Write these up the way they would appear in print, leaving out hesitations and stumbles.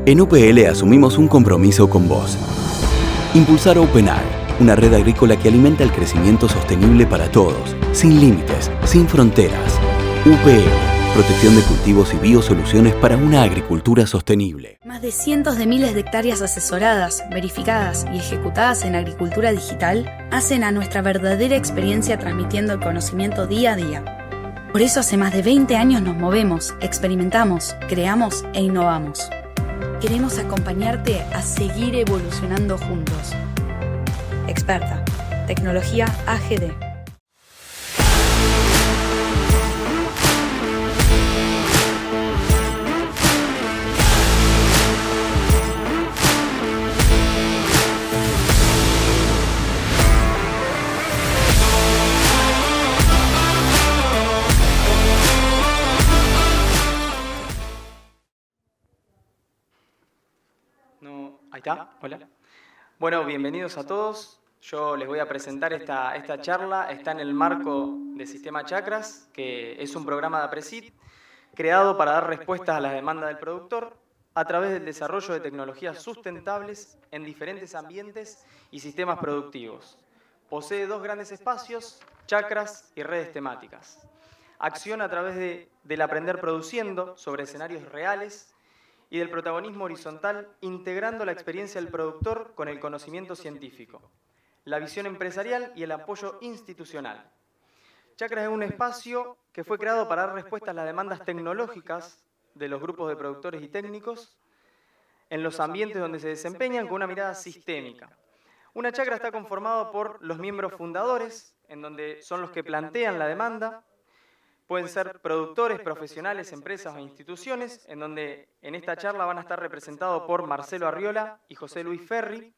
En UPL asumimos un compromiso con vos. Impulsar OpenAg, una red agrícola que alimenta el crecimiento sostenible para todos, sin límites, sin fronteras. UPL, protección de cultivos y biosoluciones para una agricultura sostenible. Más de cientos de miles de hectáreas asesoradas, verificadas y ejecutadas en agricultura digital hacen a nuestra verdadera experiencia transmitiendo el conocimiento día a día. Por eso hace más de 20 años nos movemos, experimentamos, creamos e innovamos. Queremos acompañarte a seguir evolucionando juntos. Experta, Tecnología AGD. Ahí está, hola. Bueno, bienvenidos a todos. Yo les voy a presentar esta charla. Está en el marco de Sistema Chakras, que es un programa de APRESID creado para dar respuestas a las demandas del productor a través del desarrollo de tecnologías sustentables en diferentes ambientes y sistemas productivos. Posee dos grandes espacios, chakras y redes temáticas. Acciona a través del aprender produciendo sobre escenarios reales y del protagonismo horizontal, integrando la experiencia del productor con el conocimiento científico, la visión empresarial y el apoyo institucional. Chakras es un espacio que fue creado para dar respuesta a las demandas tecnológicas de los grupos de productores y técnicos en los ambientes donde se desempeñan con una mirada sistémica. Una chakra está conformado por los miembros fundadores, en donde son los que plantean la demanda. Pueden ser productores, profesionales, empresas o instituciones, en donde en esta charla van a estar representados por Marcelo Arriola y José Luis Ferri,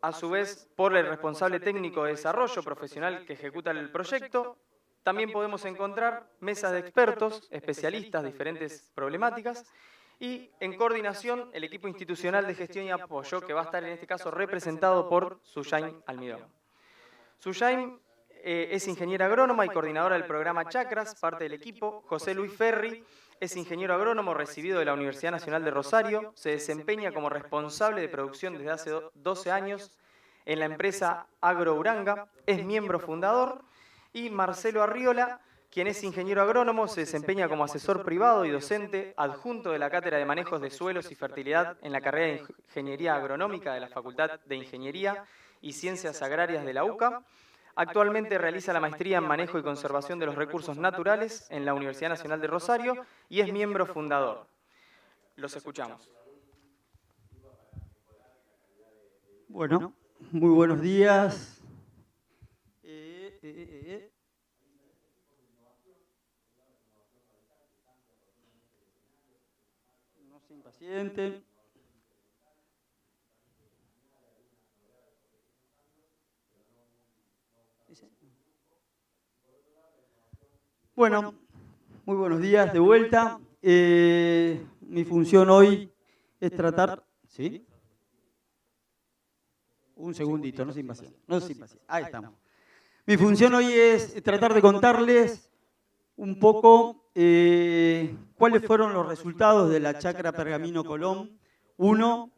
a su vez por el responsable técnico de desarrollo profesional que ejecuta el proyecto. También podemos encontrar mesas de expertos, especialistas de diferentes problemáticas, y en coordinación el equipo institucional de gestión y apoyo, que va a estar en este caso representado por Suyain Almidón. Suyain es ingeniera agrónoma y coordinadora del programa Chakras, parte del equipo. José Luis Ferri es ingeniero agrónomo recibido de la Universidad Nacional de Rosario. Se desempeña como responsable de producción desde hace 12 años en la empresa Agro Uranga. Es miembro fundador. Y Marcelo Arriola, quien es ingeniero agrónomo, se desempeña como asesor privado y docente adjunto de la Cátedra de Manejos de Suelos y Fertilidad en la carrera de Ingeniería Agronómica de la Facultad de Ingeniería y Ciencias Agrarias de la UCA. Actualmente realiza la maestría en Manejo y Conservación de los Recursos Naturales en la Universidad Nacional de Rosario y es miembro fundador. Los escuchamos. Bueno, muy buenos días. No se impacienten. Bueno, muy buenos días de vuelta. Mi función hoy es tratar... ¿Sí? Un segundito, no se impacienten. Ahí estamos. Mi función hoy es tratar de contarles un poco cuáles fueron los resultados de la Chacra Pergamino Colón. Uno,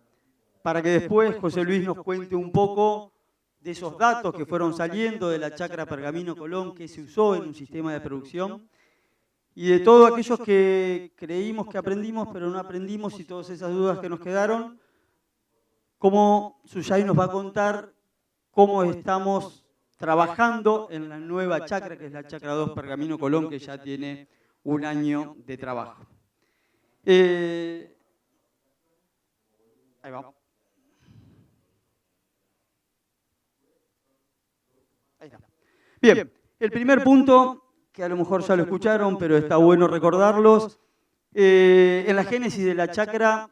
para que después José Luis nos cuente un poco de esos datos que fueron saliendo de la Chacra Pergamino Colón que se usó en un sistema de producción y de todos aquellos que creímos que aprendimos pero no aprendimos y todas esas dudas que nos quedaron, cómo Suyain nos va a contar cómo estamos trabajando en la nueva chacra, que es la Chacra 2 Pergamino Colón, que ya tiene un año de trabajo. Ahí vamos. Ahí está. Bien, el primer punto, que a lo mejor ya lo escucharon, pero está bueno recordarlos, en la génesis de la chacra,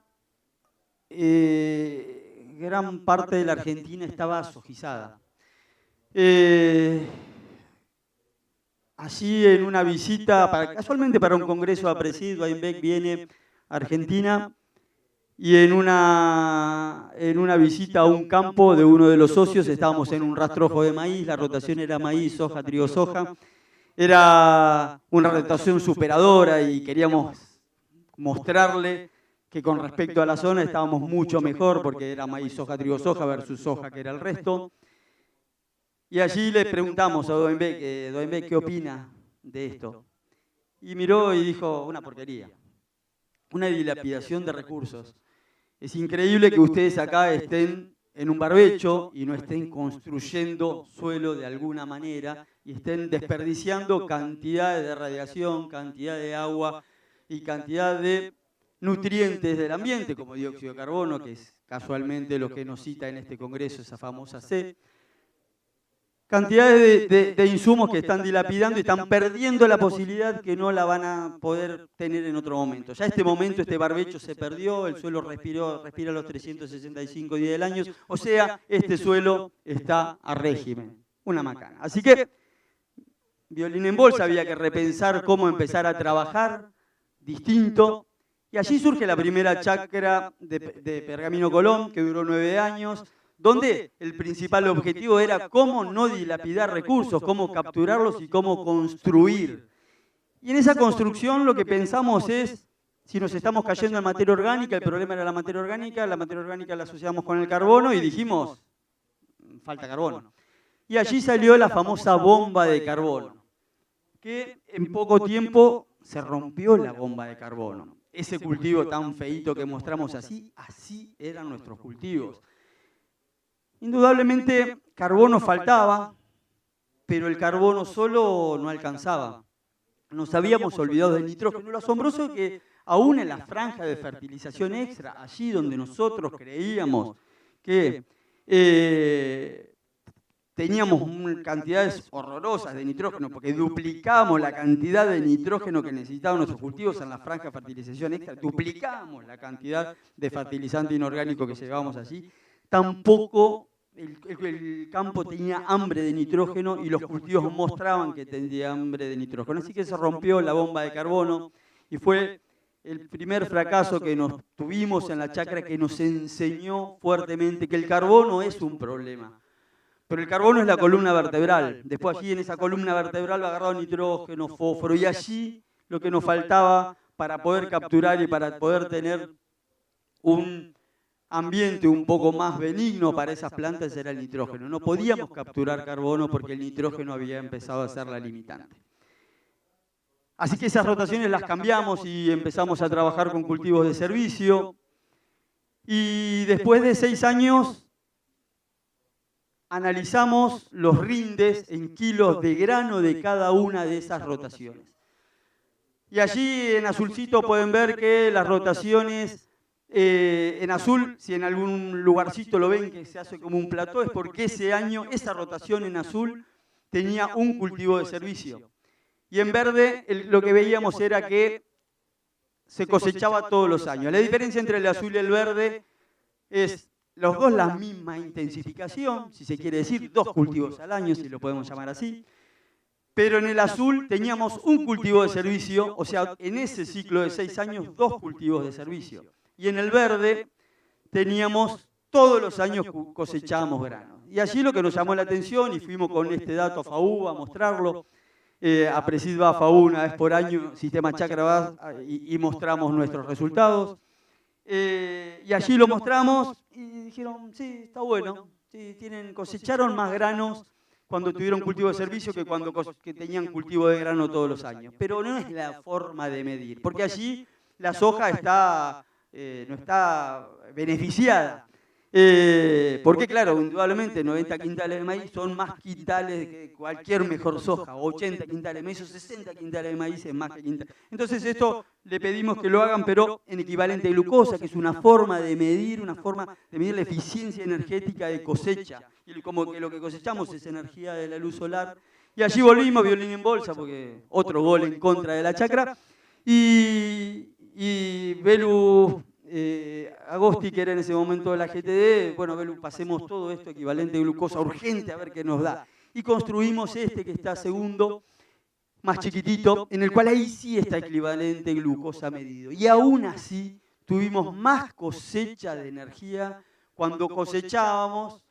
gran parte de la Argentina estaba sojizada. Allí en una visita, casualmente para un congreso de APRESID, Weinbeck viene a Argentina, y en una visita a un campo de uno de los socios, estábamos en un rastrojo de maíz, la rotación era maíz, soja, trigo, soja. Era una rotación superadora y queríamos mostrarle que con respecto a la zona estábamos mucho mejor porque era maíz, soja, trigo, soja versus soja, que era el resto. Y allí le preguntamos a Doenbeck qué opina de esto. Y miró y dijo, una porquería, una dilapidación de recursos. Es increíble que ustedes acá estén en un barbecho y no estén construyendo suelo de alguna manera y estén desperdiciando cantidades de radiación, cantidad de agua y cantidad de nutrientes del ambiente, como dióxido de carbono, que es casualmente lo que nos cita en este congreso, esa famosa C. Cantidades de insumos que están dilapidando y están perdiendo la posibilidad que no la van a poder tener en otro momento. Ya este momento, este barbecho se perdió, el suelo respira los 365 días del año, o sea, este suelo está a régimen, una macana. Así que, violín en bolsa, había que repensar cómo empezar a trabajar distinto, y allí surge la primera chacra de Pergamino Colón, que duró 9 años, donde el principal objetivo era cómo no dilapidar recursos, cómo capturarlos y cómo construir. Y en esa construcción lo que pensamos es, si nos estamos cayendo en materia orgánica, el problema era la materia orgánica la asociamos con el carbono y dijimos, falta carbono. Y allí salió la famosa bomba de carbono, que en poco tiempo se rompió la bomba de carbono. Ese cultivo tan feíto que mostramos así eran nuestros cultivos. Indudablemente carbono faltaba, pero el carbono solo no alcanzaba. Nos habíamos olvidado del nitrógeno. Lo asombroso es que aún en la franja de fertilización extra, allí donde nosotros creíamos que teníamos cantidades horrorosas de nitrógeno, porque duplicamos la cantidad de nitrógeno que necesitaban nuestros cultivos en la franja de fertilización extra, duplicamos la cantidad de fertilizante inorgánico que llevábamos allí, tampoco el campo tenía hambre de nitrógeno y los cultivos mostraban que tenía hambre de nitrógeno. Así que se rompió la bomba de carbono y fue el primer fracaso que nos tuvimos en la chacra, que nos enseñó fuertemente que el carbono es un problema. Pero el carbono es la columna vertebral. Después allí en esa columna vertebral va agarrado nitrógeno, fósforo, y allí lo que nos faltaba para poder capturar y para poder tener un ambiente un poco más benigno para esas plantas era el nitrógeno. No podíamos capturar carbono porque el nitrógeno había empezado a ser la limitante. Así que esas rotaciones las cambiamos y empezamos a trabajar con cultivos de servicio. Y después de 6 años analizamos los rindes en kilos de grano de cada una de esas rotaciones. Y allí en azulcito pueden ver que las rotaciones en azul, si en algún lugarcito lo ven que se hace como un plató, es porque ese año esa rotación en azul tenía un cultivo de servicio. Y en verde lo que veíamos era que se cosechaba todos los años. La diferencia entre el azul y el verde es los dos la misma intensificación, si se quiere decir, 2 cultivos al año, si lo podemos llamar así. Pero en el azul teníamos un cultivo de servicio, o sea, en ese ciclo de 6 años, 2 cultivos de servicio. Y en el verde teníamos todos los años cosechábamos grano. Y allí lo que nos llamó la atención, y fuimos con este dato a FAU a mostrarlo, a Presid va a FAU una vez por año, Sistema Chacra va y mostramos nuestros resultados. Y allí lo mostramos y dijeron, sí, está bueno, sí, cosecharon más granos cuando tuvieron cultivo de servicio que cuando tenían cultivo de grano todos los años. Pero no es la forma de medir, porque allí la soja no está beneficiada. Porque claro, indudablemente 90 quintales de maíz son más quintales que cualquier mejor soja, 80 quintales de maíz o 60 quintales de maíz es más que quintales. Entonces esto le pedimos que lo hagan, pero en equivalente de glucosa, que es una forma de medir la eficiencia energética de cosecha. Y como que lo que cosechamos es energía de la luz solar. Y allí volvimos, violín en bolsa, porque otro gol en contra de la chacra. Y Belu Agosti, que era en ese momento de la GTD, bueno, Belu, pasemos todo esto equivalente de glucosa urgente a ver qué nos da. Y construimos este que está segundo, más chiquitito, en el cual ahí sí está equivalente glucosa medido. Y aún así tuvimos más cosecha de energía cuando cosechábamos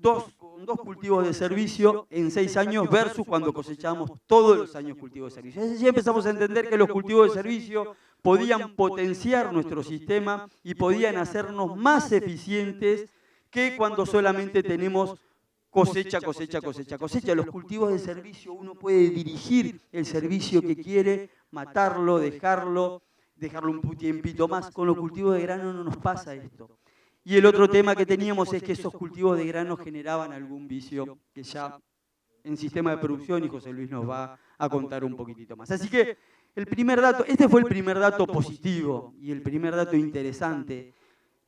con 2 cultivos de servicio en 6 años versus cuando cosechábamos todos los años cultivos de servicio. Así ya empezamos a entender que los cultivos de servicio podían potenciar nuestro sistema y podían hacernos más eficientes que cuando solamente tenemos cosecha, cosecha, cosecha, cosecha. Los cultivos de servicio uno puede dirigir el servicio que quiere, matarlo, dejarlo un tiempito más. Con los cultivos de grano no nos pasa esto. Y el otro tema que teníamos es que esos cultivos de grano generaban algún vicio que ya en sistema de producción, y José Luis nos va a contar un poquitito más. Así que el primer dato, este fue el primer dato positivo y el primer dato interesante,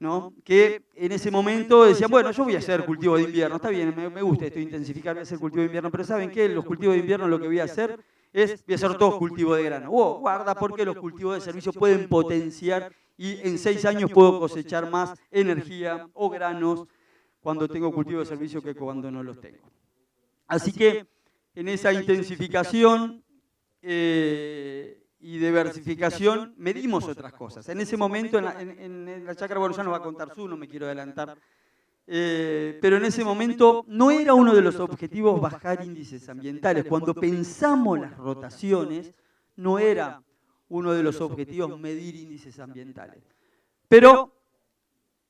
¿no? Que en ese momento decían, bueno, yo voy a hacer cultivo de invierno, está bien, me gusta esto, intensificar, voy a hacer cultivo de invierno, pero ¿saben qué? Los cultivos de invierno lo que voy a hacer voy a hacer todos cultivos de grano. Guarda, porque los cultivos de servicio pueden potenciar y en 6 años puedo cosechar más energía o granos cuando tengo cultivo de servicio que cuando no los tengo. Así que en esa intensificación y diversificación medimos otras cosas. En ese momento, en la chacra, bueno, ya nos va a contar Su, no me quiero adelantar, pero en ese momento no era uno de los objetivos bajar índices ambientales. Cuando pensamos las rotaciones, no era uno de los objetivos medir índices ambientales. Pero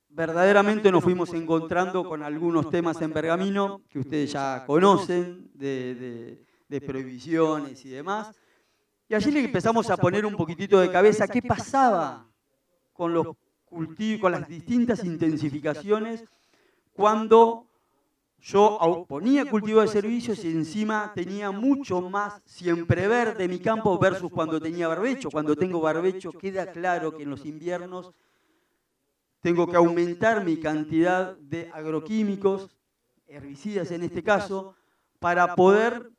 verdaderamente nos fuimos encontrando con algunos temas en Pergamino que ustedes ya conocen, de prohibiciones y demás. Y allí le empezamos a poner un poquitito de cabeza qué pasaba con los cultivos, con las distintas intensificaciones cuando yo ponía cultivo de servicios y encima tenía mucho más siempreverde mi campo versus cuando tenía barbecho. Cuando tengo barbecho queda claro que en los inviernos tengo que aumentar mi cantidad de agroquímicos, herbicidas en este caso, para poder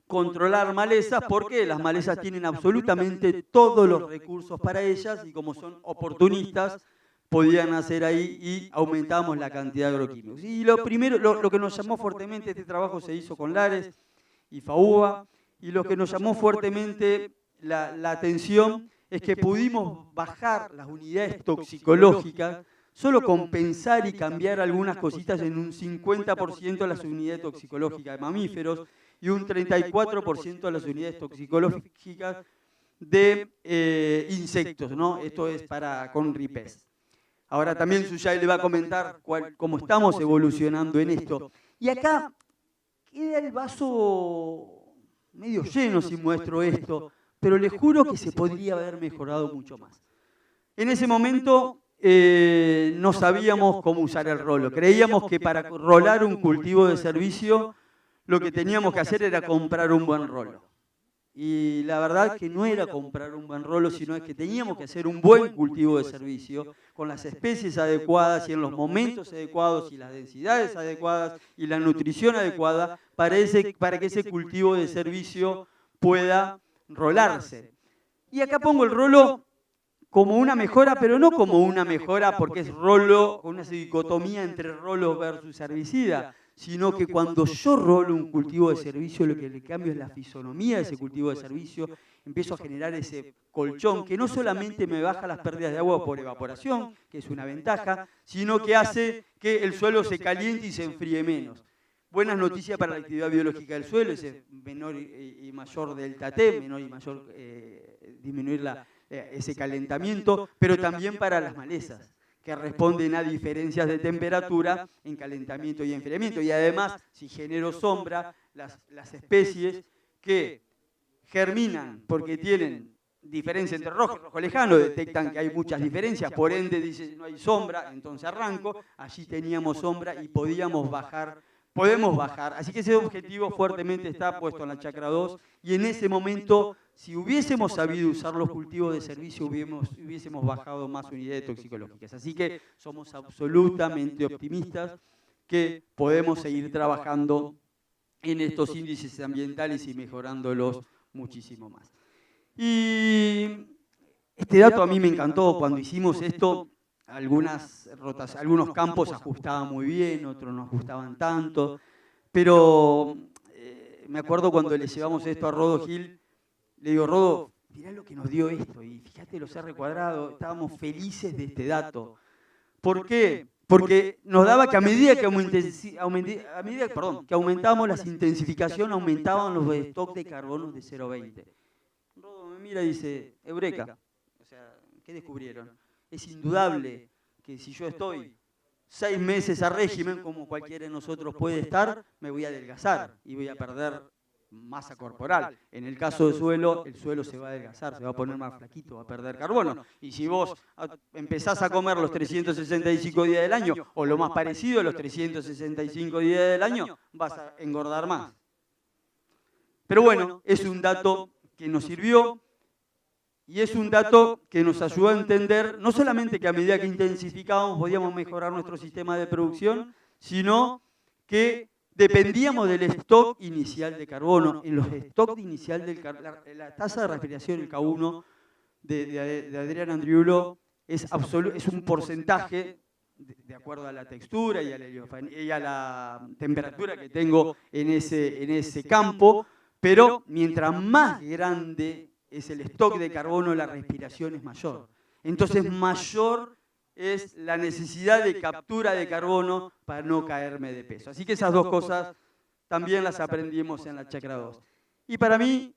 controlar malezas, porque las malezas tienen absolutamente todos los recursos para ellas y como son oportunistas, podían hacer ahí y aumentamos la cantidad de agroquímicos. Y lo primero, lo que nos llamó fuertemente, este trabajo se hizo con Lares y FAUBA, y lo que nos llamó fuertemente la atención es que pudimos bajar las unidades toxicológicas solo con pensar y cambiar algunas cositas en un 50% de las unidades toxicológicas de mamíferos y un 34% de las unidades toxicológicas de insectos, ¿no? Esto es con RIPES. Ahora también Suyay le va a comentar cómo estamos evolucionando en esto. Y acá queda el vaso medio lleno si muestro esto, pero les juro que se podría haber mejorado mucho más. En ese momento no sabíamos cómo usar el rolo. Creíamos que para rolar un cultivo de servicio lo que teníamos que hacer era comprar un buen rolo. Y la verdad que no era comprar un buen rolo, sino que teníamos que hacer un buen cultivo de servicio con las especies adecuadas y en los momentos adecuados y las densidades adecuadas y la nutrición adecuada para que ese cultivo de servicio pueda rolarse. Y acá pongo el rolo como una mejora, pero no como una mejora porque es rolo, con una dicotomía entre rolo versus herbicida, sino que cuando yo rolo un cultivo de servicio, lo que le cambio es la fisonomía de ese cultivo de servicio, empiezo a generar ese colchón que no solamente me baja las pérdidas de agua por evaporación, que es una ventaja, sino que hace que el suelo se caliente y se enfríe menos. Buenas noticias para la actividad biológica del suelo, ese menor y mayor delta T, menor y mayor disminuir ese calentamiento, pero también para las malezas, que responden a diferencias de temperatura en calentamiento y enfriamiento. Y además, si genero sombra, las especies que germinan porque tienen diferencia entre rojo y rojo lejano, detectan que hay muchas diferencias, por ende dicen no hay sombra, entonces arranco, allí teníamos sombra y podemos bajar. Así que ese objetivo fuertemente está puesto en la chacra 2 y en ese momento, si hubiésemos sabido usar los cultivos de servicio, hubiésemos bajado más unidades toxicológicas. Así que somos absolutamente optimistas que podemos seguir trabajando en estos índices ambientales y mejorándolos muchísimo más. Y este dato a mí me encantó cuando hicimos esto. Algunos campos ajustaban muy bien, otros no ajustaban tanto, pero me acuerdo cuando le llevamos esto a Rodo Gil, le digo, Rodo, mirá lo que nos dio esto, y fíjate los R cuadrados, estábamos felices de este dato. ¿Por qué? porque nos daba que a medida que aumentábamos la intensificación, aumentaban los stocks de carbono de 0,20. Rodo me mira y dice, eureka, o sea, ¿qué descubrieron? Es indudable que si yo estoy 6 meses a régimen, como cualquiera de nosotros puede estar, me voy a adelgazar y voy a perder masa corporal. En el caso del suelo, el suelo se va a adelgazar, se va a poner más flaquito, va a perder carbono. Y si vos empezás a comer los 365 días del año, o lo más parecido a los 365 días del año, vas a engordar más. Pero bueno, es un dato que nos sirvió y es un dato que nos ayudó a entender no solamente que a medida que intensificábamos podíamos mejorar nuestro sistema de producción, sino que dependíamos del stock inicial de carbono. En los stocks inicial del carbono, la tasa de respiración, el K1 de Adrián Andriulo, es un porcentaje, de acuerdo a la textura y a la temperatura que tengo en ese campo, pero mientras más grande es el stock de carbono, la respiración es mayor. Entonces mayor es la necesidad de captura de carbono para no caerme de peso. Así que esas dos cosas también las aprendimos en la chacra 2. Y para mí,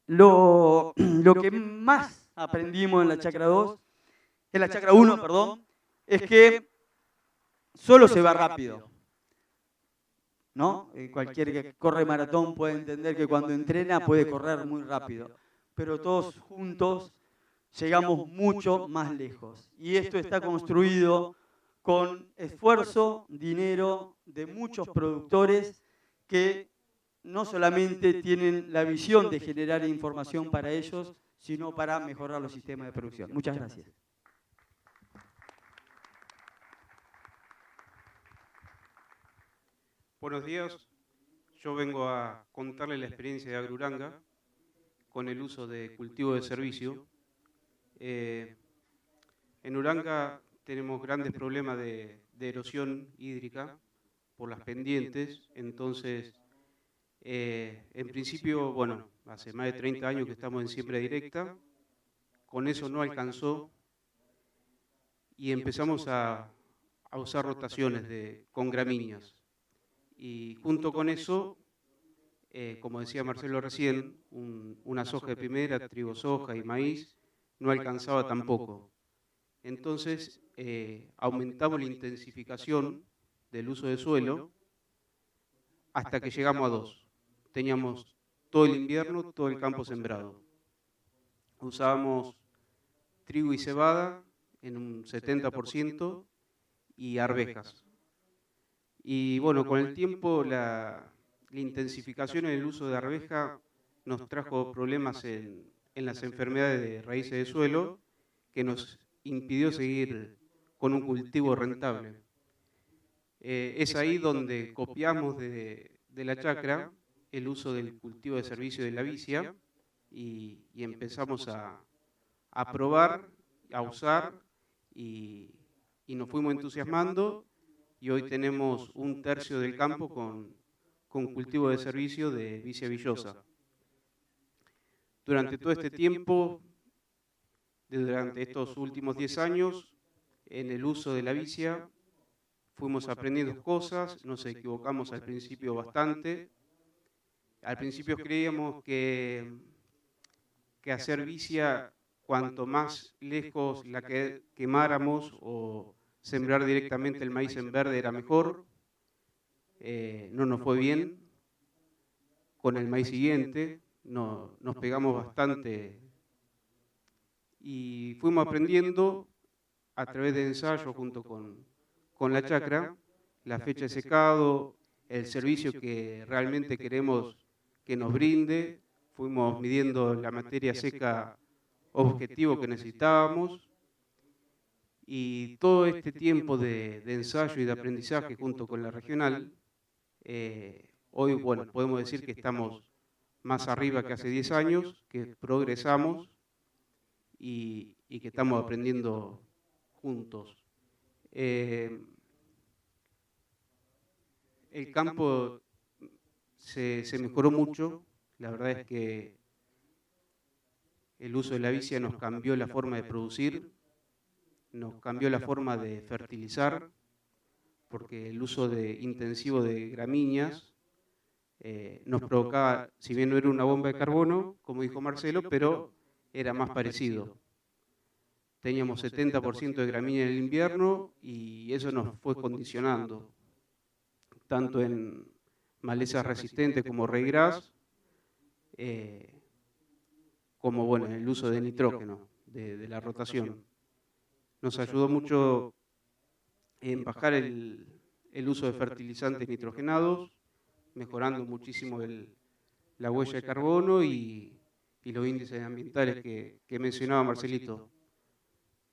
lo que más aprendimos en la chacra 2, en la chacra 1, perdón, es que solo se va rápido, ¿no? Cualquier que corre maratón puede entender que cuando entrena puede correr muy rápido, pero todos juntos llegamos mucho más lejos. Y esto está construido con esfuerzo, dinero de muchos productores que no solamente tienen la visión de generar información para ellos, sino para mejorar los sistemas de producción. Muchas gracias. Buenos días. Yo vengo a contarles la experiencia de Agruranga con el uso de cultivo de servicio. En Uranga tenemos grandes problemas de erosión hídrica por las pendientes, entonces, en principio, bueno, hace más de 30 años que estamos en siembra directa, con eso no alcanzó y empezamos a usar rotaciones con gramíneas. Y junto con eso, como decía Marcelo recién, una soja de primera, trigo, soja y maíz, no alcanzaba tampoco. Entonces, aumentamos la intensificación del uso de suelo hasta que llegamos a 2. Teníamos todo el invierno, todo el campo sembrado. Usábamos trigo y cebada en un 70% y arvejas. Y bueno, con el tiempo la intensificación en el uso de arveja nos trajo problemas en las enfermedades de raíces de suelo que nos impidió seguir con un cultivo rentable. Es ahí donde copiamos de la chacra el uso del cultivo de servicio de la vicia y empezamos a probar, a usar y nos fuimos entusiasmando y hoy tenemos 1/3 del campo con cultivo de servicio de vicia villosa. Durante todo este tiempo, durante estos últimos 10 años, en el uso de la vicia, fuimos aprendiendo cosas, nos equivocamos al principio bastante. Al principio creíamos que hacer vicia, cuanto más lejos la quemáramos o sembrar directamente el maíz en verde era mejor. No nos fue bien. Con el maíz siguiente nos pegamos bastante y fuimos aprendiendo a través de ensayos junto con la chacra, la fecha de secado, el servicio que realmente queremos que nos brinde. Fuimos midiendo la materia seca objetivo que necesitábamos y todo este tiempo de ensayo y de aprendizaje junto con la regional, hoy bueno, podemos decir que estamos más arriba que hace 10 años, que progresamos y que estamos aprendiendo juntos. El campo se mejoró mucho, la verdad es que el uso de la vicia nos cambió la forma de producir, nos cambió la forma de fertilizar, porque el uso intensivo de gramíneas nos provocaba, si bien no era una bomba de carbono, como dijo Marcelo, pero era más parecido. Teníamos 70% de gramínea en el invierno y eso nos fue condicionando, tanto en malezas resistentes como ryegrass, como bueno, en el uso de nitrógeno, de la rotación. Nos ayudó mucho en bajar el uso de fertilizantes nitrogenados, mejorando muchísimo la huella de carbono y los índices ambientales que mencionaba Marcelito.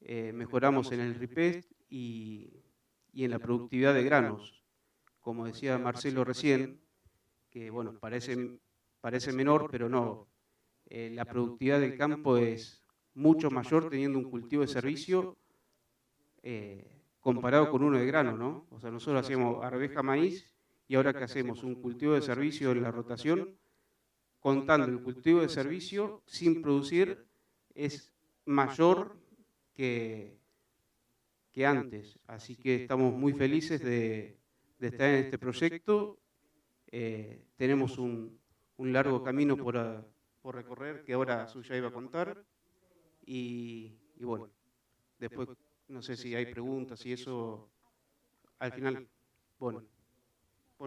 Mejoramos en el ripest y en la productividad de granos. Como decía Marcelo recién, que bueno, parece menor, pero no. La productividad del campo es mucho mayor teniendo un cultivo de servicio comparado con uno de grano, ¿no? O sea, nosotros hacemos arveja maíz y ahora que hacemos un cultivo de servicio en la rotación, contando el cultivo de servicio sin producir, es mayor que antes. Así que estamos muy felices de estar en este proyecto. Tenemos un largo camino por recorrer que ahora Suya iba a contar. Y bueno, después no sé si hay preguntas y eso al final, bueno,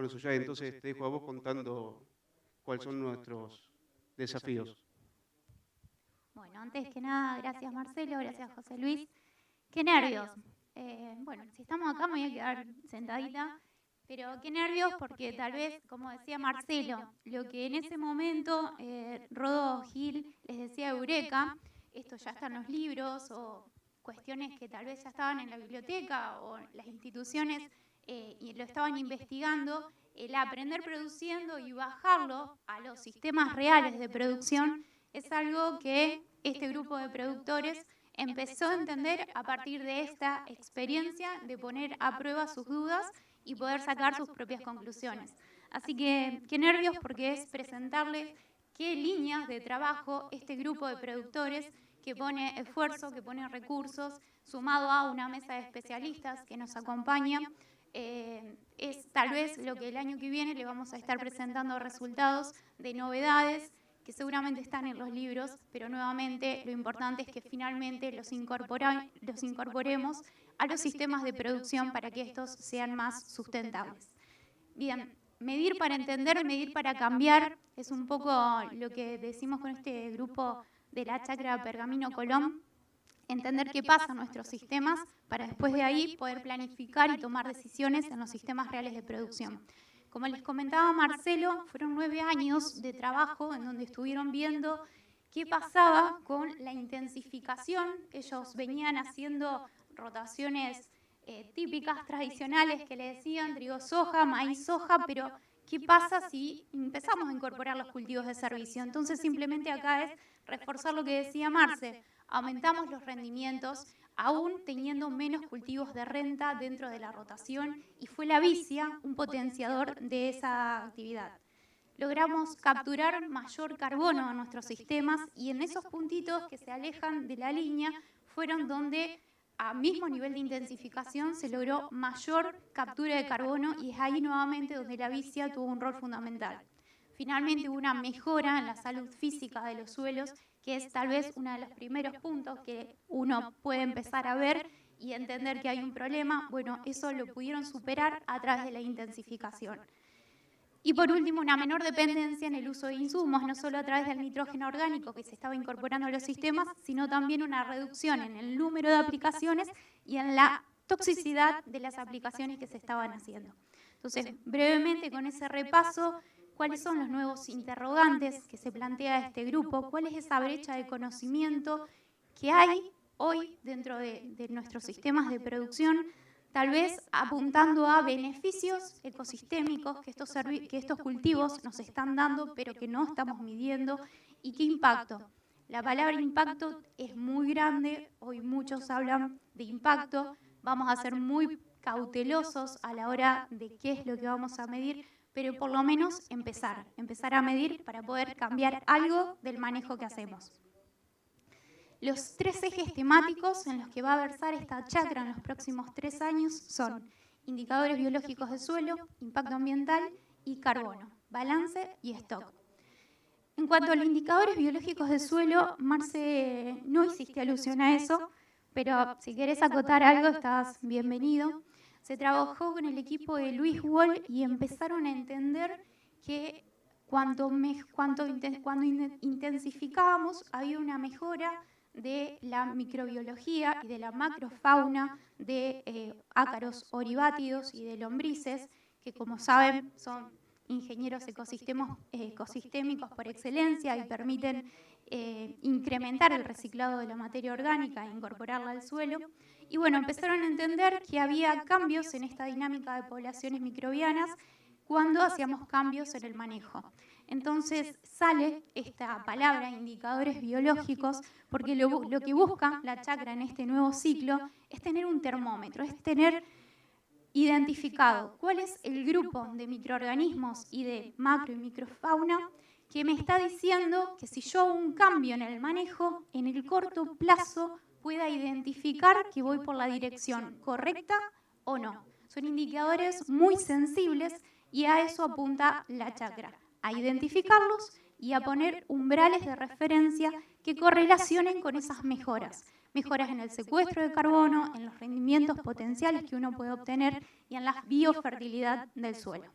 Suya, entonces te dejo a vos contando cuáles son nuestros desafíos. Bueno, antes que nada, gracias Marcelo, gracias José Luis. Qué nervios. Bueno, si estamos acá me voy a quedar sentadita, pero qué nervios porque tal vez, como decía Marcelo, lo que en ese momento Rodo Gil les decía Eureka, esto ya está en los libros o cuestiones que tal vez ya estaban en la biblioteca o las instituciones y lo estaban investigando, el aprender produciendo y bajarlo a los sistemas reales de producción es algo que este grupo de productores empezó a entender a partir de esta experiencia de poner a prueba sus dudas y poder sacar sus propias conclusiones. Así que qué nervios porque es presentarles qué líneas de trabajo este grupo de productores que pone esfuerzo, que pone recursos, sumado a una mesa de especialistas que nos acompaña, es tal vez lo que el año que viene le vamos a estar presentando resultados de novedades que seguramente están en los libros, pero nuevamente lo importante es que finalmente los incorporemos a los sistemas de producción para que estos sean más sustentables. Bien, medir para entender, medir para cambiar, es un poco lo que decimos con este grupo de la chacra Pergamino Colón, entender qué pasa en nuestros sistemas para después de ahí poder planificar y tomar decisiones en los sistemas reales de producción. Como les comentaba Marcelo, fueron 9 años de trabajo en donde estuvieron viendo qué pasaba con la intensificación. Ellos venían haciendo rotaciones típicas, tradicionales, que le decían trigo-soja, maíz-soja, pero ¿qué pasa si empezamos a incorporar los cultivos de servicio? Entonces simplemente acá es reforzar lo que decía Marce, aumentamos los rendimientos, aún teniendo menos cultivos de renta dentro de la rotación, y fue la vicia un potenciador de esa actividad. Logramos capturar mayor carbono en nuestros sistemas y en esos puntitos que se alejan de la línea fueron donde a mismo nivel de intensificación se logró mayor captura de carbono y es ahí nuevamente donde la vicia tuvo un rol fundamental. Finalmente hubo una mejora en la salud física de los suelos, que es tal vez uno de los primeros puntos que uno puede empezar a ver y entender que hay un problema. Bueno, eso lo pudieron superar a través de la intensificación. Y por último, una menor dependencia en el uso de insumos, no solo a través del nitrógeno orgánico que se estaba incorporando a los sistemas, sino también una reducción en el número de aplicaciones y en la toxicidad de las aplicaciones que se estaban haciendo. Entonces, brevemente con ese repaso, ¿cuáles son los nuevos interrogantes que se plantea este grupo? ¿Cuál es esa brecha de conocimiento que hay hoy dentro de nuestros sistemas de producción? Tal vez apuntando a beneficios ecosistémicos que estos cultivos nos están dando, pero que no estamos midiendo. ¿Y qué impacto? La palabra impacto es muy grande, hoy muchos hablan de impacto, vamos a ser muy cautelosos a la hora de qué es lo que vamos a medir, pero por lo menos empezar a medir para poder cambiar algo del manejo que hacemos. Los 3 ejes temáticos en los que va a versar esta chacra en los próximos 3 años son indicadores biológicos de suelo, impacto ambiental y carbono, balance y stock. En cuanto a los indicadores biológicos de suelo, Marce no hiciste alusión a eso, pero si querés acotar algo, estás bienvenido. Se trabajó con el equipo de Luis Wall y empezaron a entender que cuando intensificábamos había una mejora de la microbiología y de la macrofauna de ácaros oribátidos y de lombrices, que como saben son ingenieros ecosistémicos por excelencia y permiten incrementar el reciclado de la materia orgánica e incorporarla al suelo. Y bueno, empezaron a entender que había cambios en esta dinámica de poblaciones microbianas cuando hacíamos cambios en el manejo. Entonces sale esta palabra indicadores biológicos porque lo que busca la chacra en este nuevo ciclo es tener un termómetro, es tener identificado cuál es el grupo de microorganismos y de macro y microfauna que me está diciendo que si yo hago un cambio en el manejo, en el corto plazo pueda identificar que voy por la dirección correcta o no. Son indicadores muy sensibles y a eso apunta la chacra, a identificarlos y a poner umbrales de referencia que correlacionen con esas mejoras. Mejoras en el secuestro de carbono, en los rendimientos potenciales que uno puede obtener y en la biofertilidad del suelo.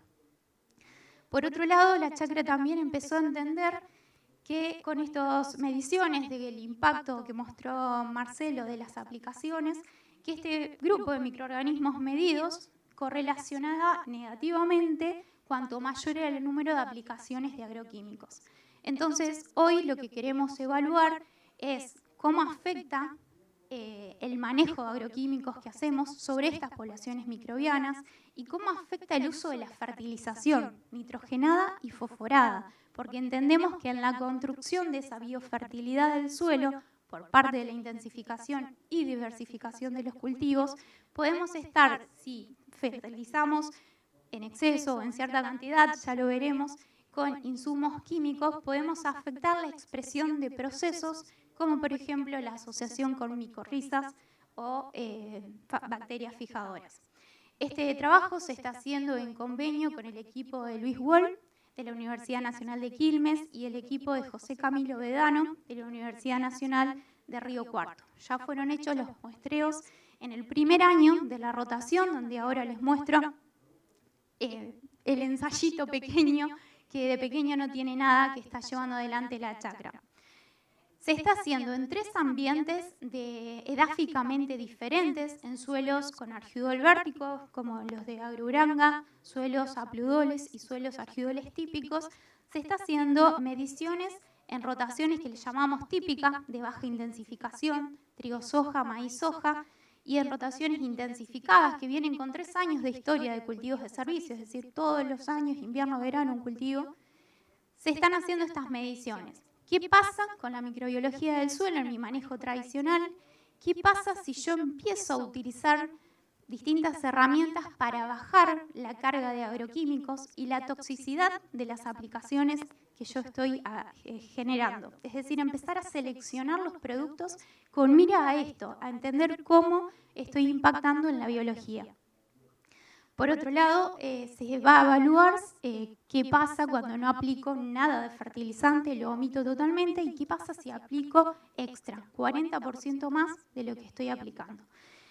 Por otro lado, la chacra también empezó a entender que con estas mediciones del impacto que mostró Marcelo de las aplicaciones, que este grupo de microorganismos medidos correlacionaba negativamente cuanto mayor era el número de aplicaciones de agroquímicos. Entonces, hoy lo que queremos evaluar es cómo afecta el manejo de agroquímicos que hacemos sobre estas poblaciones microbianas y cómo afecta el uso de la fertilización nitrogenada y fosforada, porque entendemos que en la construcción de esa biofertilidad del suelo, por parte de la intensificación y diversificación de los cultivos, podemos estar, si fertilizamos en exceso o en cierta cantidad, ya lo veremos, con insumos químicos, podemos afectar la expresión de procesos como por ejemplo la asociación con micorrizas o bacterias fijadoras. Este trabajo se está haciendo en convenio con el equipo de Luis Wall, de la Universidad Nacional de Quilmes, y el equipo de José Camilo Vedano, de la Universidad Nacional de Río Cuarto. Ya fueron hechos los muestreos en el primer año de la rotación, donde ahora les muestro el ensayito pequeño, que de pequeño no tiene nada, que está llevando adelante la chacra. Se está haciendo en 3 ambientes edáficamente diferentes, en suelos con argidol vértico, como los de Agruranga, suelos apludoles y suelos argidoles típicos. Se está haciendo mediciones en rotaciones que le llamamos típicas, de baja intensificación, trigo-soja, maíz-soja, y en rotaciones intensificadas, que vienen con 3 años de historia de cultivos de servicio, es decir, todos los años, invierno-verano, un cultivo. Se están haciendo estas mediciones. ¿Qué pasa con la microbiología del suelo en mi manejo tradicional? ¿Qué pasa si yo empiezo a utilizar distintas herramientas para bajar la carga de agroquímicos y la toxicidad de las aplicaciones que yo estoy generando? Es decir, empezar a seleccionar los productos con mira a esto, a entender cómo estoy impactando en la biología. Por otro lado, se va a evaluar qué pasa cuando no aplico nada de fertilizante, lo omito totalmente, y qué pasa si aplico extra, 40% más de lo que estoy aplicando.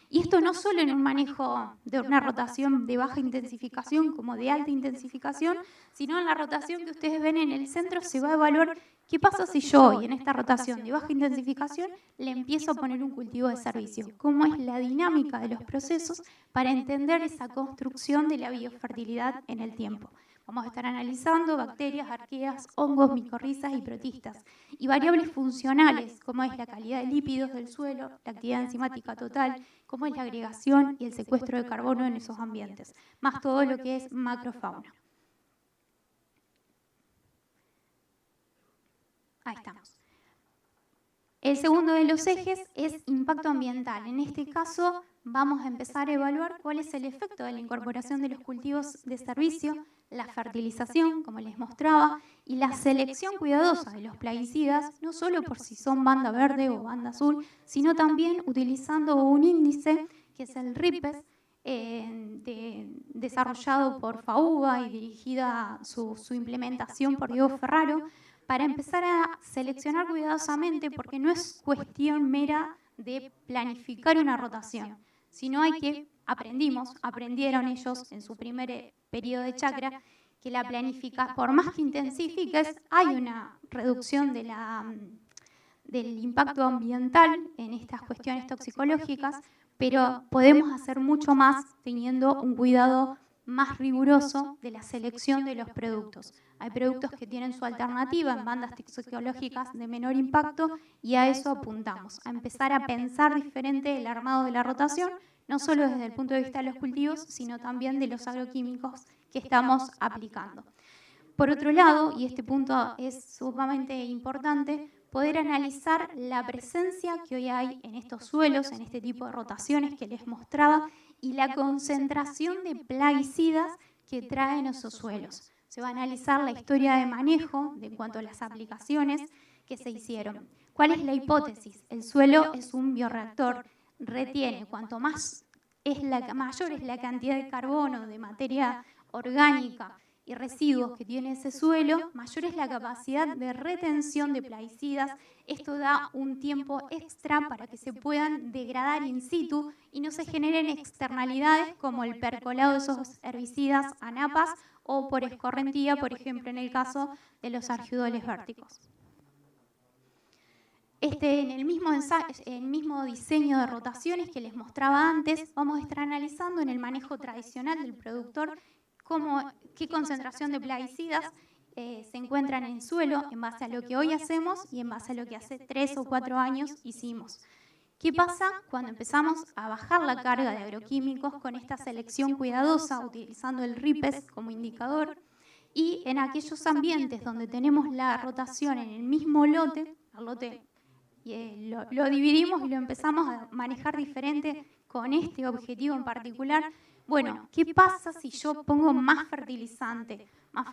Y esto no solo en un manejo de una rotación de baja intensificación como de alta intensificación, sino en la rotación que ustedes ven en el centro se va a evaluar qué pasa si yo hoy en esta rotación de baja intensificación le empiezo a poner un cultivo de servicio. Cómo es la dinámica de los procesos para entender esa construcción de la biofertilidad en el tiempo. Vamos a estar analizando bacterias, arqueas, hongos, micorrizas y protistas. Y variables funcionales, como es la calidad de lípidos del suelo, la actividad enzimática total, como es la agregación y el secuestro de carbono en esos ambientes, más todo lo que es macrofauna. Ahí estamos. El segundo de los ejes es impacto ambiental. En este caso vamos a empezar a evaluar cuál es el efecto de la incorporación de los cultivos de servicio, la fertilización, como les mostraba, y la selección cuidadosa de los plaguicidas, no solo por si son banda verde o banda azul, sino también utilizando un índice que es el RIPES, desarrollado por FAUBA y dirigida su implementación por Diego Ferraro, para empezar a seleccionar cuidadosamente, porque no es cuestión mera de planificar una rotación, sino hay que aprendieron ellos en su primer periodo de chacra, que la planificación, por más que intensifiques, hay una reducción del impacto ambiental en estas cuestiones toxicológicas, pero podemos hacer mucho más teniendo un cuidado más riguroso de la selección de los productos. Hay productos que tienen su alternativa en bandas toxicológicas de menor impacto y a eso apuntamos, a empezar a pensar diferente el armado de la rotación, no solo desde el punto de vista de los cultivos, sino también de los agroquímicos que estamos aplicando. Por otro lado, y este punto es sumamente importante, poder analizar la presencia que hoy hay en estos suelos, en este tipo de rotaciones que les mostraba, y la concentración de plaguicidas que traen esos suelos. Se va a analizar la historia de manejo en cuanto a las aplicaciones que se hicieron. ¿Cuál es la hipótesis? El suelo es un bioreactor, retiene, cuanto mayor es la cantidad de carbono, de materia orgánica y residuos que tiene ese suelo, mayor es la capacidad de retención de plaguicidas. Esto da un tiempo extra para que se puedan degradar in situ y no se generen externalidades como el percolado de esos herbicidas a napas o por escorrentía, por ejemplo, en el caso de los argidoles vérticos. En el mismo diseño de rotaciones que les mostraba antes, vamos a estar analizando en el manejo tradicional del productor qué concentración de plaguicidas se encuentran en el suelo en base a lo que hoy hacemos y en base a lo que hace 3 o 4 años hicimos. ¿Qué pasa cuando empezamos a bajar la carga de agroquímicos con esta selección cuidadosa, utilizando el RIPES como indicador? Y en aquellos ambientes donde tenemos la rotación en el mismo lote, lo dividimos y lo empezamos a manejar diferente con este objetivo en particular. Bueno, ¿qué pasa si yo pongo más fertilizante? Más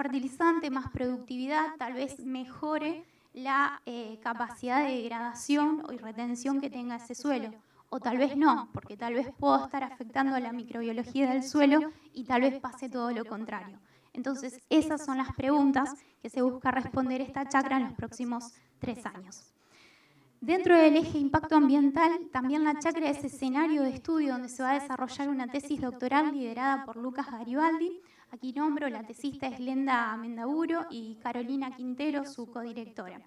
productividad, tal vez mejore la capacidad de degradación y retención que tenga ese suelo. O tal vez no, porque tal vez puedo estar afectando a la microbiología del suelo y tal vez pase todo lo contrario. Entonces, esas son las preguntas que se busca responder esta chacra en los próximos 3 años. Dentro del eje impacto ambiental, también la chacra es escenario de estudio donde se va a desarrollar una tesis doctoral liderada por Lucas Garibaldi. Aquí nombro, la tesista es Glenda Mendaburo y Carolina Quintero, su codirectora.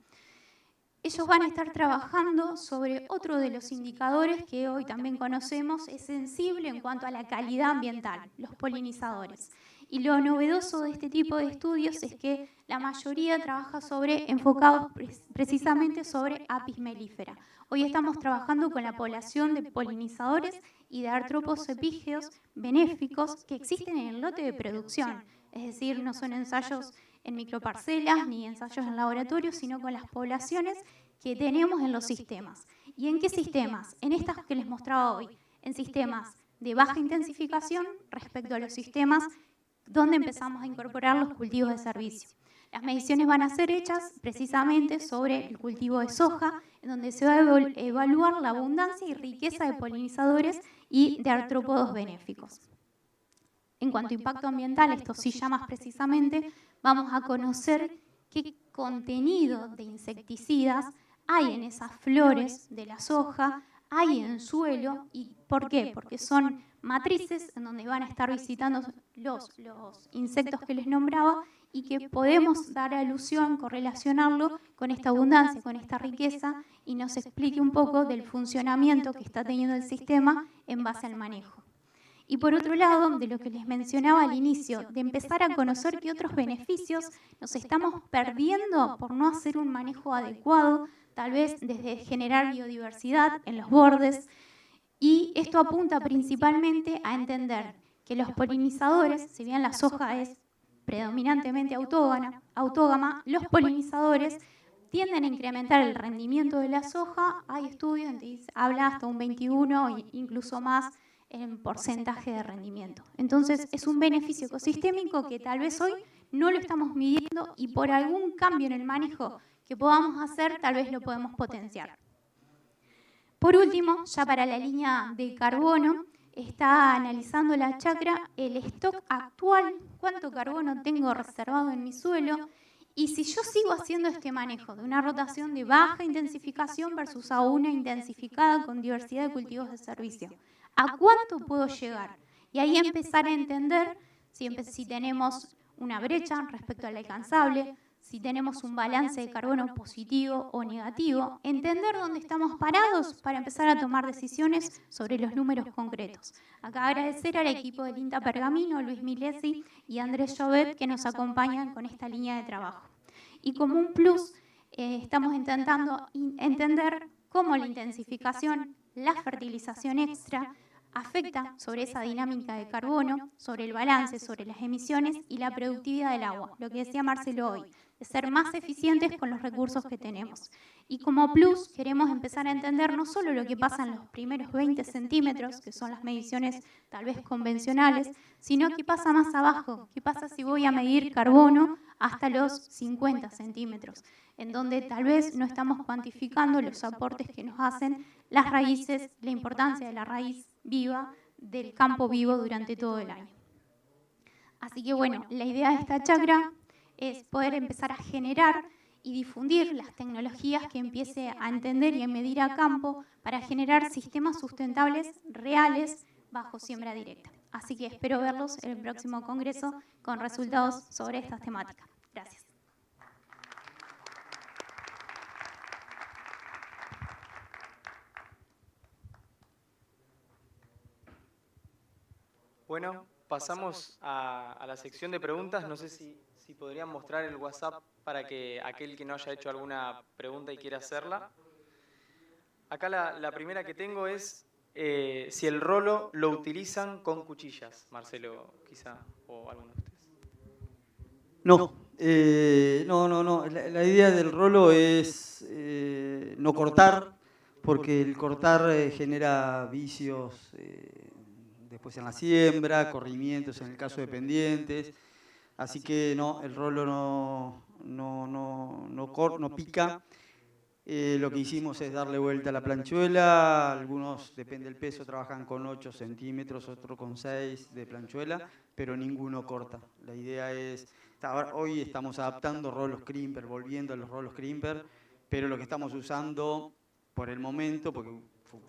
Ellos van a estar trabajando sobre otro de los indicadores que hoy también conocemos, es sensible en cuanto a la calidad ambiental, los polinizadores. Y lo novedoso de este tipo de estudios es que la mayoría trabaja enfocados precisamente sobre Apis mellifera. Hoy estamos trabajando con la población de polinizadores y de artrópodos epígeos benéficos que existen en el lote de producción. Es decir, no son ensayos en microparcelas ni ensayos en laboratorio, sino con las poblaciones que tenemos en los sistemas. ¿Y en qué sistemas? En estas que les mostraba hoy, en sistemas de baja intensificación respecto a los sistemas donde empezamos a incorporar los cultivos de servicio. Las mediciones van a ser hechas precisamente sobre el cultivo de soja, en donde se va a evaluar la abundancia y riqueza de polinizadores y de artrópodos benéficos. En cuanto a impacto ambiental, esto sí ya más precisamente, vamos a conocer qué contenido de insecticidas hay en esas flores de la soja, hay en suelo. ¿Y por qué? Porque son matrices en donde van a estar visitando los insectos que les nombraba y que podemos dar alusión, correlacionarlo con esta abundancia, con esta riqueza y nos explique un poco del funcionamiento que está teniendo el sistema en base al manejo. Y por otro lado, de lo que les mencionaba al inicio, de empezar a conocer qué otros beneficios nos estamos perdiendo por no hacer un manejo adecuado, tal vez desde generar biodiversidad en los bordes. Y esto apunta principalmente a entender que los polinizadores, si bien la soja es predominantemente autógama, los polinizadores tienden a incrementar el rendimiento de la soja. Hay estudios donde habla hasta un 21 e incluso más en porcentaje de rendimiento. Entonces, es un beneficio ecosistémico que tal vez hoy no lo estamos midiendo y por algún cambio en el manejo que podamos hacer, tal vez lo podemos potenciar. Por último, ya para la línea de carbono, está analizando la chacra el stock actual, cuánto carbono tengo reservado en mi suelo, y si yo sigo haciendo este manejo de una rotación de baja intensificación versus a una intensificada con diversidad de cultivos de servicio, ¿a cuánto puedo llegar? Y ahí empezar a entender si tenemos una brecha respecto al alcanzable, si tenemos un balance de carbono positivo o negativo, entender dónde estamos parados para empezar a tomar decisiones sobre los números concretos. Acá agradecer al equipo del INTA Pergamino, Luis Milesi y Andrés Llobet, que nos acompañan con esta línea de trabajo. Y como un plus, estamos intentando entender cómo la intensificación, la fertilización extra, afecta sobre esa dinámica de carbono, sobre el balance, sobre las emisiones y la productividad del agua, lo que decía Marcelo hoy, de ser más eficientes con los recursos que tenemos. Y como plus queremos empezar a entender no solo lo que pasa en los primeros 20 centímetros, que son las mediciones tal vez convencionales, sino qué pasa más abajo, qué pasa si voy a medir carbono hasta los 50 centímetros, en donde tal vez no estamos cuantificando los aportes que nos hacen las raíces, la importancia de la raíz viva, del campo vivo durante todo el año. Así que bueno, la idea de esta chacra es poder empezar a generar y difundir las tecnologías que empiece a entender y a medir a campo para generar sistemas sustentables reales bajo siembra directa. Así que espero verlos en el próximo congreso con resultados sobre estas temáticas. Gracias. Bueno, pasamos a la sección de preguntas. No sé si podrían mostrar el WhatsApp para que aquel que no haya hecho alguna pregunta y quiera hacerla. Acá la primera que tengo es si el rolo lo utilizan con cuchillas. Marcelo, quizá, o alguno de ustedes. No, no. La idea del rolo es no cortar, porque el cortar genera vicios después en la siembra, corrimientos en el caso de pendientes. Así que no, el rolo no pica. Lo que hicimos es darle vuelta a la planchuela. Algunos, depende del peso, trabajan con 8 centímetros, otros con 6 de planchuela, pero ninguno corta. La idea es, hoy estamos adaptando rolos crimper, volviendo a los rolos crimper, pero lo que estamos usando por el momento, porque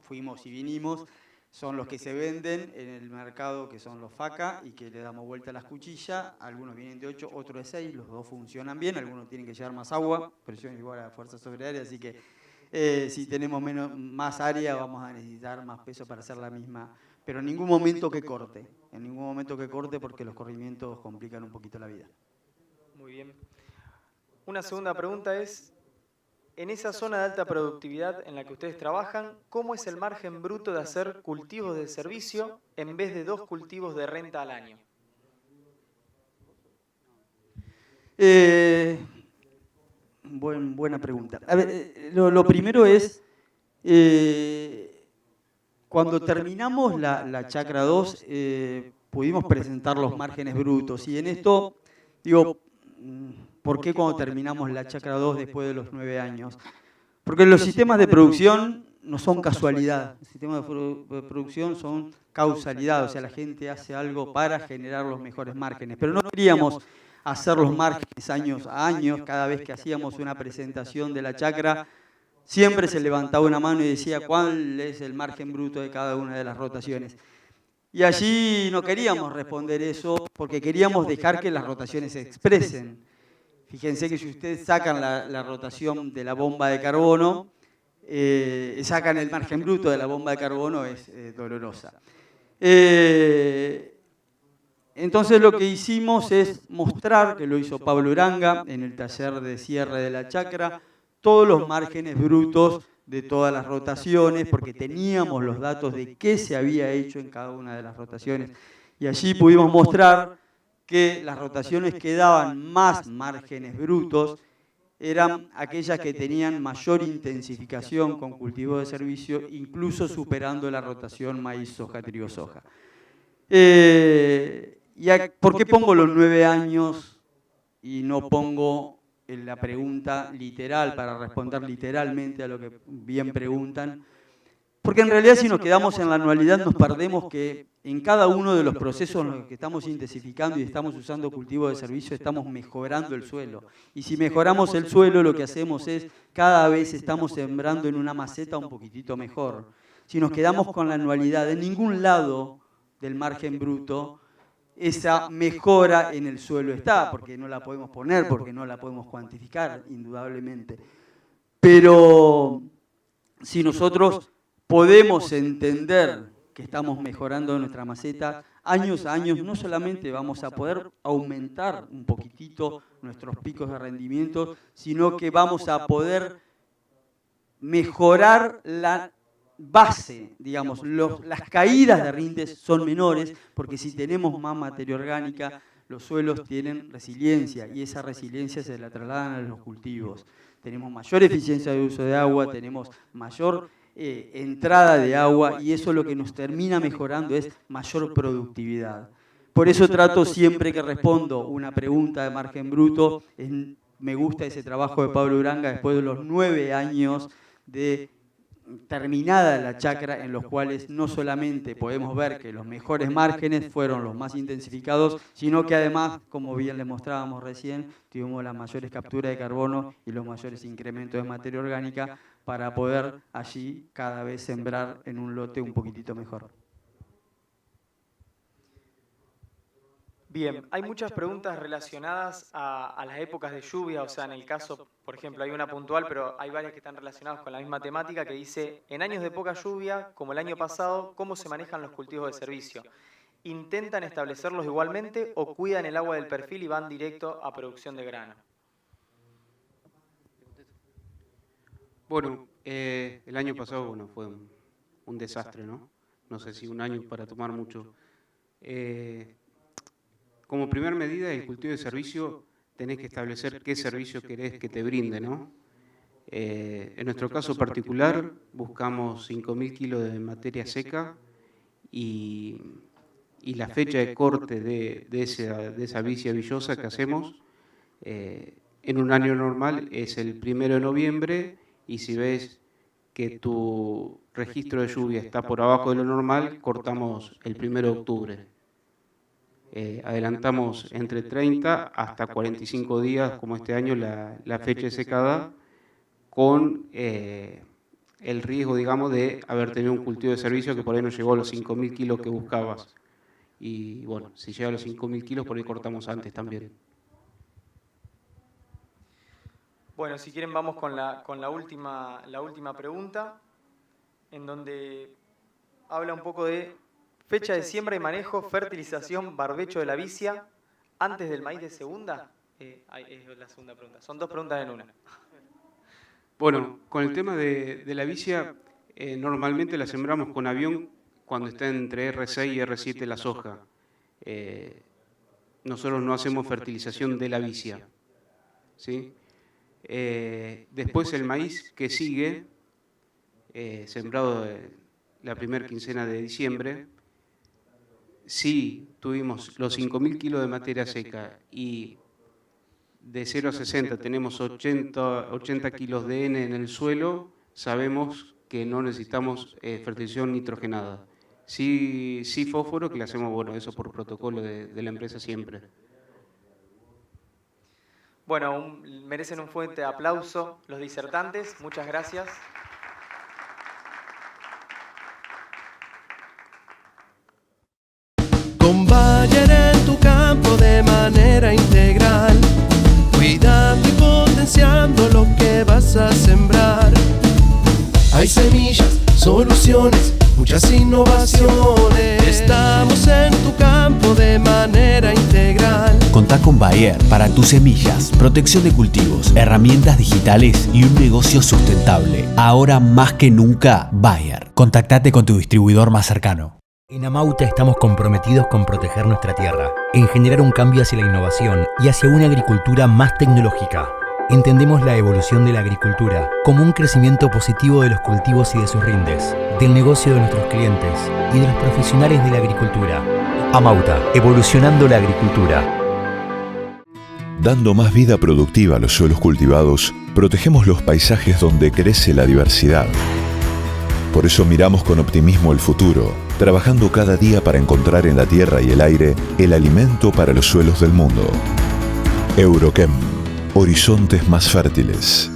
fuimos y vinimos, son los que se venden en el mercado, que son los FACA, y que le damos vuelta a las cuchillas. Algunos vienen de 8, otros de 6, los dos funcionan bien. Algunos tienen que llevar más agua, presión igual a fuerza sobre área, así que si tenemos más área vamos a necesitar más peso para hacer la misma. Pero en ningún momento que corte, porque los corrimientos complican un poquito la vida. Muy bien. Una segunda pregunta es, en esa zona de alta productividad en la que ustedes trabajan, ¿cómo es el margen bruto de hacer cultivos de servicio en vez de 2 cultivos de renta al año? Buena pregunta. A ver, lo primero es, cuando terminamos la chacra 2, pudimos presentar los márgenes brutos. Y en esto, digo, ¿por qué cuando terminamos la chacra 2 después de los 9 años? Porque los sistemas de producción no son casualidad. Los sistemas de producción son causalidad. O sea, la gente hace algo para generar los mejores márgenes. Pero no queríamos hacer los márgenes años a años. Cada vez que hacíamos una presentación de la chacra, siempre se levantaba una mano y decía cuál es el margen bruto de cada una de las rotaciones. Y allí no queríamos responder eso porque queríamos dejar que las rotaciones se expresen. Fíjense que si ustedes sacan la rotación de la bomba de carbono, sacan el margen bruto de la bomba de carbono, es dolorosa. Entonces lo que hicimos es mostrar, que lo hizo Pablo Uranga en el taller de cierre de la chacra, todos los márgenes brutos de todas las rotaciones, porque teníamos los datos de qué se había hecho en cada una de las rotaciones. Y allí pudimos mostrar que las rotaciones que daban más márgenes brutos eran aquellas que tenían mayor intensificación con cultivo de servicio, incluso superando la rotación maíz, soja, trigo, soja. ¿Por qué pongo los 9 años y no pongo la pregunta literal para responder literalmente a lo que bien preguntan? Porque en realidad si nos quedamos en la anualidad nos perdemos que en cada uno de los procesos en los que estamos intensificando y estamos usando cultivo de servicio estamos mejorando el suelo. Y si mejoramos el suelo lo que hacemos es cada vez estamos sembrando en una maceta un poquitito mejor. Si nos quedamos con la anualidad, en ningún lado del margen bruto esa mejora en el suelo está, porque no la podemos poner, porque no la podemos cuantificar, indudablemente. Pero si nosotros podemos entender que estamos mejorando nuestra maceta, años a años no solamente vamos a poder aumentar un poquitito nuestros picos de rendimiento, sino que vamos a poder mejorar la base, digamos, las caídas de rindes son menores, porque si tenemos más materia orgánica, los suelos tienen resiliencia y esa resiliencia se la trasladan a los cultivos. Tenemos mayor eficiencia de uso de agua, tenemos mayor entrada de agua y eso lo que nos termina mejorando es mayor productividad. Por eso trato siempre que respondo una pregunta de margen bruto, me gusta ese trabajo de Pablo Uranga después de los 9 años de terminada la chacra, en los cuales no solamente podemos ver que los mejores márgenes fueron los más intensificados, sino que además, como bien les mostrábamos recién, tuvimos las mayores capturas de carbono y los mayores incrementos de materia orgánica para poder allí cada vez sembrar en un lote un poquitito mejor. Bien, hay muchas preguntas relacionadas a las épocas de lluvia, o sea, en el caso, por ejemplo, hay una puntual, pero hay varias que están relacionadas con la misma temática que dice, en años de poca lluvia, como el año pasado, ¿cómo se manejan los cultivos de servicio? ¿Intentan establecerlos igualmente o cuidan el agua del perfil y van directo a producción de grano? Bueno, el año pasado fue un desastre, ¿no? No sé si un año para tomar mucho. Como primera medida, el cultivo de servicio, tenés que establecer qué servicio querés que te brinde, ¿no? En nuestro caso particular, buscamos 5.000 kilos de materia seca y la fecha de corte de esa vicia villosa que hacemos en un año normal es el 1 de noviembre y si ves que tu registro de lluvia está por abajo de lo normal, cortamos el 1 de octubre. Adelantamos entre 30 hasta 45 días, como este año, la fecha de secada, con el riesgo, digamos, de haber tenido un cultivo de servicio que por ahí no llegó a los 5.000 kilos que buscabas. Y bueno, si llega a los 5.000 kilos, por ahí cortamos antes también. Bueno, si quieren vamos con la última pregunta, en donde habla un poco de fecha de siembra y manejo, fertilización, barbecho de la vicia, antes del maíz de segunda. Es la segunda pregunta. Son 2 preguntas en una. Bueno, con el tema de la vicia, normalmente la sembramos con avión cuando está entre R6 y R7 la soja. Nosotros no hacemos fertilización de la vicia, ¿sí? Después el maíz que sigue, sembrado la primera quincena de diciembre, si tuvimos los 5.000 kilos de materia seca y de 0 a 60 tenemos 80 kilos de N en el suelo, sabemos que no necesitamos fertilización nitrogenada. Sí fósforo, que le hacemos, bueno, eso por protocolo de la empresa siempre. Bueno, merecen un fuerte aplauso los disertantes. Muchas gracias. Con Bayer en tu campo de manera integral, cuidando y potenciando lo que vas a sembrar. Hay semillas, soluciones, muchas innovaciones. Estamos en tu campo de manera integral. Contá con Bayer para tus semillas, protección de cultivos, herramientas digitales y un negocio sustentable. Ahora más que nunca, Bayer. Contactate con tu distribuidor más cercano. En Amauta estamos comprometidos con proteger nuestra tierra, en generar un cambio hacia la innovación y hacia una agricultura más tecnológica. entendemos la evolución de la agricultura como un crecimiento positivo de los cultivos y de sus rindes, del negocio de nuestros clientes y de los profesionales de la agricultura. Amauta, evolucionando la agricultura. Dando más vida productiva a los suelos cultivados, protegemos los paisajes donde crece la diversidad. Por eso miramos con optimismo el futuro, trabajando cada día para encontrar en la tierra y el aire el alimento para los suelos del mundo. Eurochem, horizontes más fértiles.